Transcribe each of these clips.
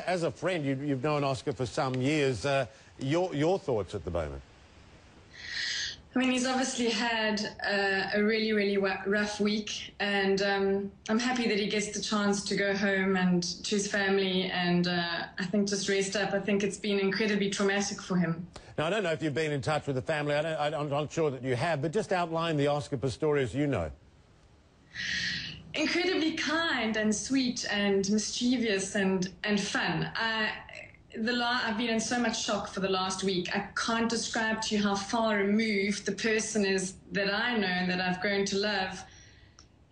as a friend, you've known Oscar for some years. Your thoughts at the moment? I mean, he's obviously had a really, really rough week, and I'm happy that he gets the chance to go home and to his family and I think just rest up. I think it's been incredibly traumatic for him. Now, I don't know if you've been in touch with the family. I'm not sure that you have, but just outline the Oscar Pistorius you know. Incredibly kind and sweet and mischievous and fun. I've been in so much shock for the last week. I can't describe to you how far removed the person is that I know and that I've grown to love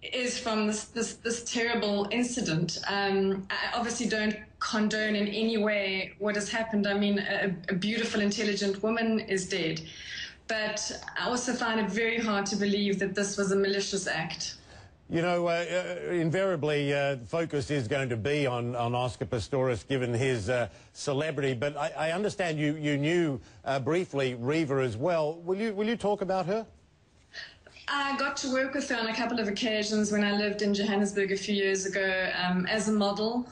is from this terrible incident. I obviously don't condone in any way what has happened. I mean, a beautiful, intelligent woman is dead. But I also find it very hard to believe that this was a malicious act. You know, invariably, focus is going to be on Oscar Pistorius, given his celebrity. But I understand you knew briefly Reva as well. Will you talk about her? I got to work with her on a couple of occasions when I lived in Johannesburg a few years ago as a model.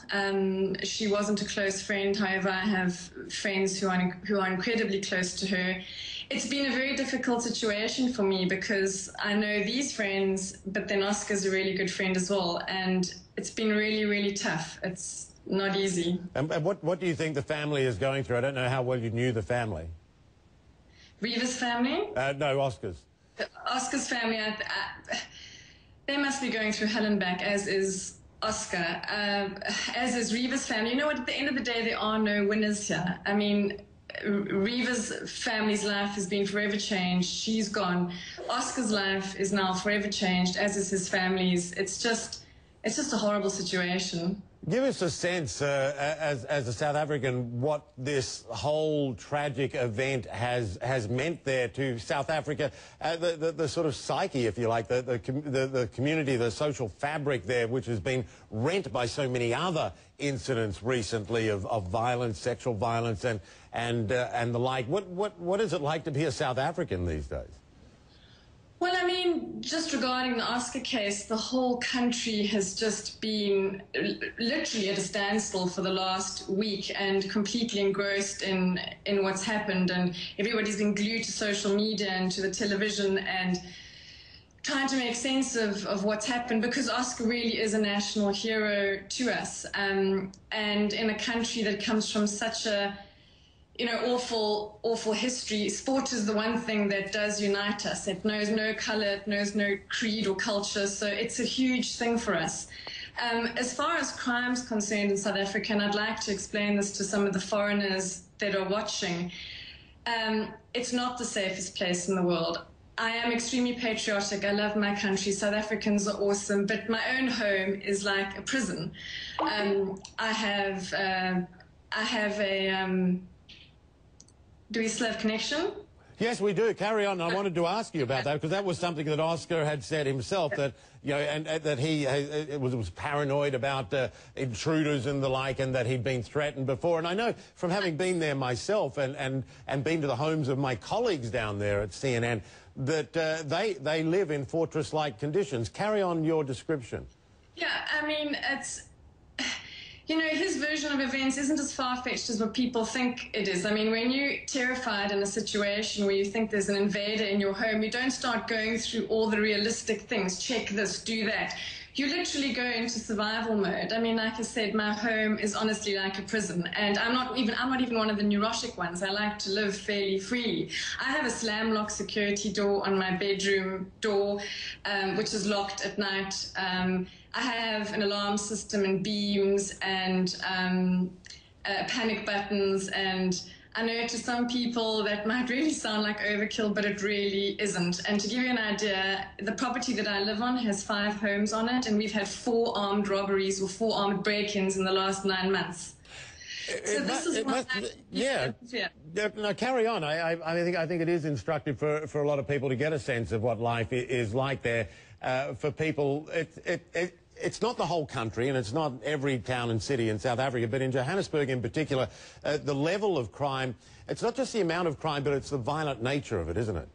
She wasn't a close friend. However, I have friends who are incredibly close to her. It's been a very difficult situation for me because I know these friends, but then Oscar's a really good friend as well. And it's been really, really tough. It's not easy. And what do you think the family is going through? I don't know how well you knew the family. Reva's family? No, Oscar's. Oscar's family, they must be going through hell and back, as is Oscar, as is Reva's family. You know what, at the end of the day, there are no winners here. I mean, Reva's family's life has been forever changed. She's gone. Oscar's life is now forever changed, as is his family's. It's just a horrible situation. Give us a sense, as a South African, what this whole tragic event has meant there to South Africa, the sort of psyche, if you like, the community, the social fabric there, which has been rent by so many other incidents recently of violence, sexual violence, and the like. What is it like to be a South African these days? Well, I mean, just regarding the Oscar case, the whole country has just been literally at a standstill for the last week and completely engrossed in what's happened. And everybody's been glued to social media and to the television and trying to make sense of what's happened, because Oscar really is a national hero to us. And in a country that comes from such a awful history, sport is the one thing that does unite us. It knows no color, it knows no creed or culture, so it's a huge thing for us. As far as crime's concerned in South Africa, and I'd like to explain this to some of the foreigners that are watching, it's not the safest place in the world. I am extremely patriotic. I love my country. South Africans are awesome, but my own home is like a prison. I have a... Do we still have connection? Yes, we do. Carry on. I wanted to ask you about that, because that was something that Oscar had said himself, that and that he was paranoid about intruders and the like, and that he'd been threatened before. And I know from having been there myself and been to the homes of my colleagues down there at CNN that they live in fortress-like conditions. Carry on your description. Yeah, I mean, you know, his version of events isn't as far-fetched as what people think it is. I mean, when you're terrified in a situation where you think there's an invader in your home, you don't start going through all the realistic things, check this, do that. You literally go into survival mode. I mean, like I said, my home is honestly like a prison, and I'm not even one of the neurotic ones. I like to live fairly freely. I have a slam lock security door on my bedroom door, which is locked at night. I have an alarm system and beams and panic buttons, and I know to some people that might really sound like overkill, but it really isn't. And to give you an idea, the property that I live on has 5 homes on it, and we've had 4 armed robberies or 4 armed break-ins in the last 9 months. So this is what yeah. No, carry on. I think it is instructive for a lot of people to get a sense of what life is like there. For people, it's not the whole country, and it's not every town and city in South Africa, but in Johannesburg in particular, the level of crime, it's not just the amount of crime, but it's the violent nature of it, isn't it?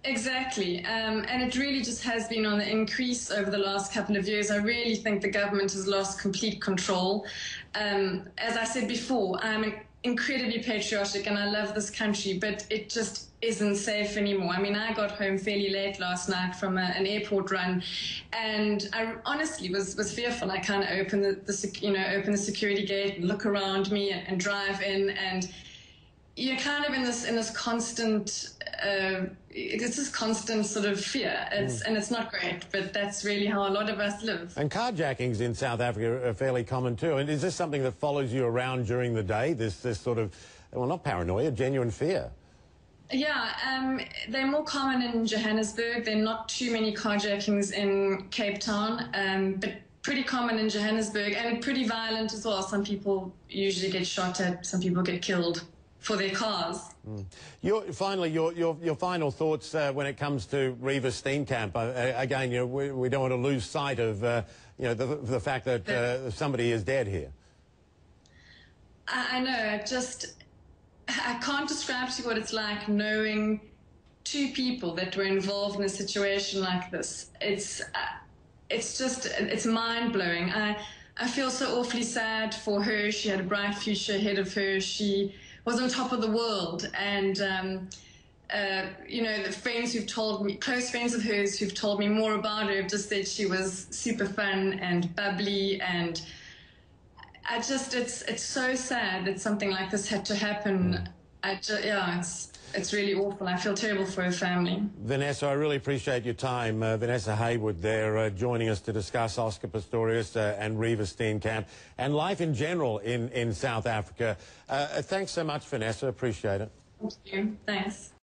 Exactly, and it really just has been on the increase over the last couple of years. I really think the government has lost complete control. As I said before, I'm incredibly patriotic and I love this country, but it just isn't safe anymore. I mean, I got home fairly late last night from an airport run, and I honestly was fearful. I kind of opened the security gate and look around me and drive in, and you're kind of in this constant, it's this constant sort of fear. And it's not great, but that's really how a lot of us live. And carjackings in South Africa are fairly common too. And is this something that follows you around during the day? This sort of, well, not paranoia, genuine fear? Yeah, they're more common in Johannesburg. There are not too many carjackings in Cape Town, but pretty common in Johannesburg and pretty violent as well. Some people usually get shot at, some people get killed for their cars. Finally, your final thoughts when it comes to Reeva Steenkamp. Again, we don't want to lose sight of the fact that somebody is dead here. I know. I can't describe to you what it's like knowing two people that were involved in a situation like this. It's mind-blowing. I feel so awfully sad for her. She had a bright future ahead of her. She was on top of the world, and the friends who've told me, close friends of hers who've told me more about her, have just said she was super fun and bubbly, and it's so sad that something like this had to happen. It's really awful. I feel terrible for her family. Vanessa, I really appreciate your time. Vanessa Haywood there joining us to discuss Oscar Pistorius and Reeva Steenkamp and life in general in South Africa. Thanks so much, Vanessa. Appreciate it. Thank you. Thanks.